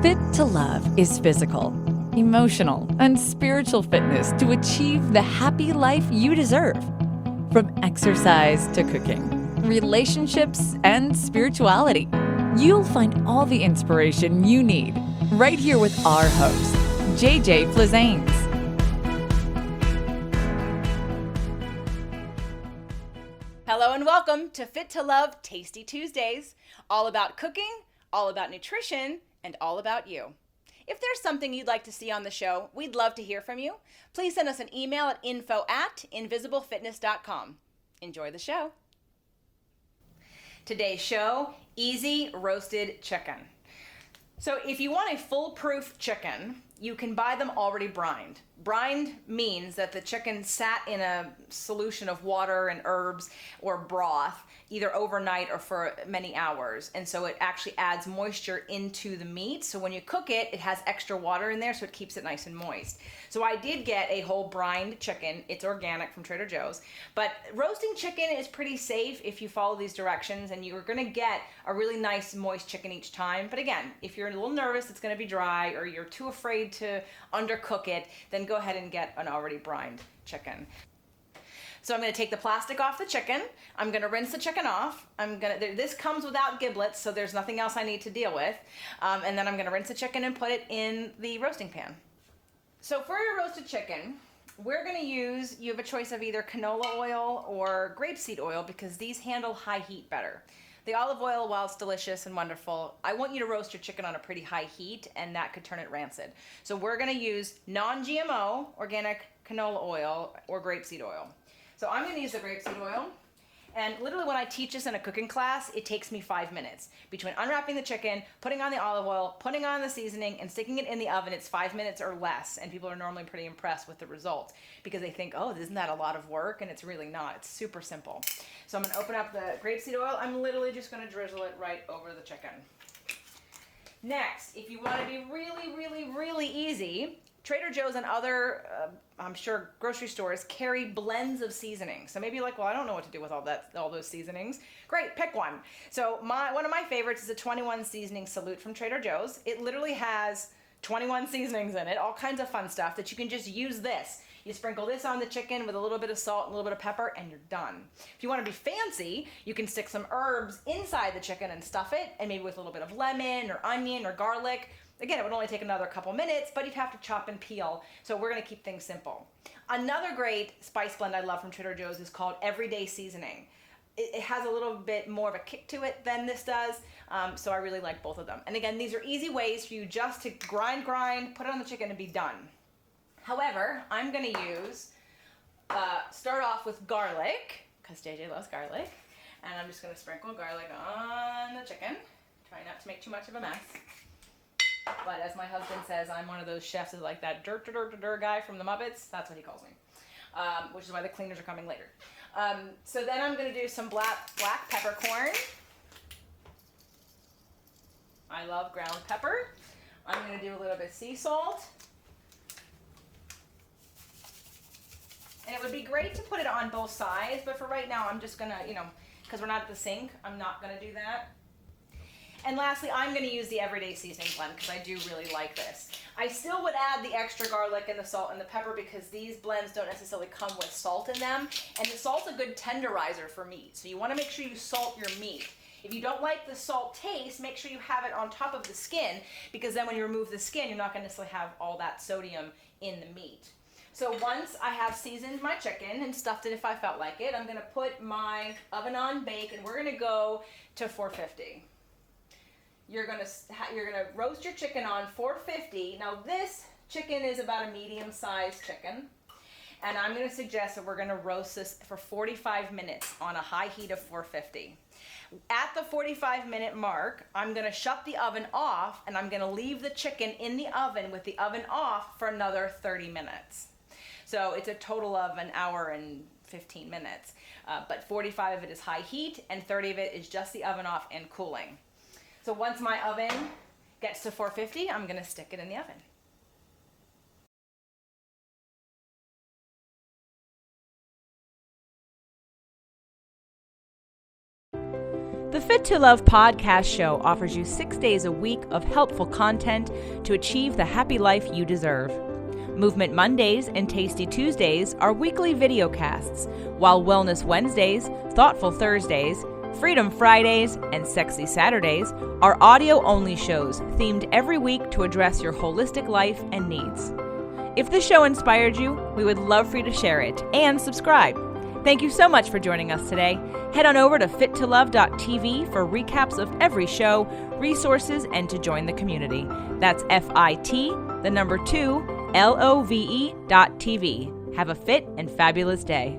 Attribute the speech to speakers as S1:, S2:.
S1: Fit to Love is physical, emotional, and spiritual fitness to achieve the happy life you deserve. From exercise to cooking, relationships, and spirituality, you'll find all the inspiration you need right here with our host, JJ Flizanes.
S2: Hello and welcome to Fit to Love Tasty Tuesdays, all about cooking, all about nutrition, and all about you. If there's something you'd like to see on the show, we'd love to hear from you. Please send us an email at info@invisiblefitness.com. Enjoy the show. Today's show, easy roasted chicken. So if you want a foolproof chicken, you can buy them already brined. Brined means that the chicken sat in a solution of water and herbs or broth either overnight or for many hours. And so it actually adds moisture into the meat. So when you cook it, it has extra water in there, so it keeps it nice and moist. So I did get a whole brined chicken. It's organic from Trader Joe's. But roasting chicken is pretty safe if you follow these directions, and you're gonna get a really nice moist chicken each time. But again, if you're a little nervous it's gonna be dry or you're too afraid to undercook it, then go ahead and get an already brined chicken. So I'm going to take the plastic off the chicken. I'm going to rinse the chicken off. This comes without giblets, so there's nothing else I need to deal with. And then I'm going to rinse the chicken and put it in the roasting pan. So for your roasted chicken, we're going to use, you have a choice of either canola oil or grapeseed oil because these handle high heat better. The olive oil, while it's delicious and wonderful, I want you to roast your chicken on a pretty high heat, and that could turn it rancid. So we're going to use non-GMO organic canola oil or grapeseed oil. So I'm going to use the grapeseed oil, and literally when I teach this in a cooking class, it takes me 5 minutes. Between unwrapping the chicken, putting on the olive oil, putting on the seasoning, and sticking it in the oven, it's 5 minutes or less, and people are normally pretty impressed with the results because they think, oh, isn't that a lot of work? And it's really not. It's super simple. So I'm going to open up the grapeseed oil. I'm literally just going to drizzle it right over the chicken. Next, if you want to be really, really, really easy, Trader Joe's and other, I'm sure, grocery stores carry blends of seasonings. So maybe you're like, well, I don't know what to do with all those seasonings. Great, pick one. So one of my favorites is a 21 seasoning salute from Trader Joe's. It literally has 21 seasonings in it, all kinds of fun stuff that you can just use this. You sprinkle this on the chicken with a little bit of salt and a little bit of pepper, and you're done. If you want to be fancy, you can stick some herbs inside the chicken and stuff it, and maybe with a little bit of lemon or onion or garlic. Again, it would only take another couple minutes, but you'd have to chop and peel. So we're going to keep things simple. Another great spice blend I love from Trader Joe's is called Everyday Seasoning. It has a little bit more of a kick to it than this does, so I really like both of them. And again, these are easy ways for you just to grind, put it on the chicken and be done. However, I'm going to start off with garlic, because JJ loves garlic, and I'm just going to sprinkle garlic on the chicken. Try not to make too much of a mess. But as my husband says, I'm one of those chefs who's like that dirt guy from the Muppets. That's what he calls me, which is why the cleaners are coming later. So then I'm going to do some black peppercorn. I love ground pepper. I'm going to do a little bit of sea salt. And it would be great to put it on both sides, but for right now, I'm just going to, because we're not at the sink, I'm not going to do that. And lastly, I'm going to use the Everyday Seasoning blend because I do really like this. I still would add the extra garlic and the salt and the pepper because these blends don't necessarily come with salt in them. And the salt's a good tenderizer for meat. So you want to make sure you salt your meat. If you don't like the salt taste, make sure you have it on top of the skin because then when you remove the skin, you're not going to necessarily have all that sodium in the meat. So once I have seasoned my chicken and stuffed it if I felt like it, I'm going to put my oven on bake and we're going to go to 450. You're gonna roast your chicken on 450. Now this chicken is about a medium-sized chicken, and I'm gonna suggest that we're gonna roast this for 45 minutes on a high heat of 450. At the 45-minute mark, I'm gonna shut the oven off, and I'm gonna leave the chicken in the oven with the oven off for another 30 minutes. So it's a total of an hour and 15 minutes, but 45 of it is high heat, and 30 of it is just the oven off and cooling. So once my oven gets to 450, I'm going to stick it in the oven.
S1: The Fit
S2: Fit to Love podcast show offers you 6 days a week of helpful content to achieve the happy life you deserve. Movement Mondays and Tasty Tuesdays are weekly video casts, while Wellness Wednesdays, Thoughtful Thursdays, Freedom Fridays, and Sexy Saturdays are audio-only shows themed every week to address your holistic life and needs. If the show inspired you, we would love for you to share it and subscribe. Thank you so much for joining us today. Head on over to fittolove.tv for recaps of every show, resources, and to join the community. That's FIT, the number 2, LOVE.tv. Have a fit and fabulous day.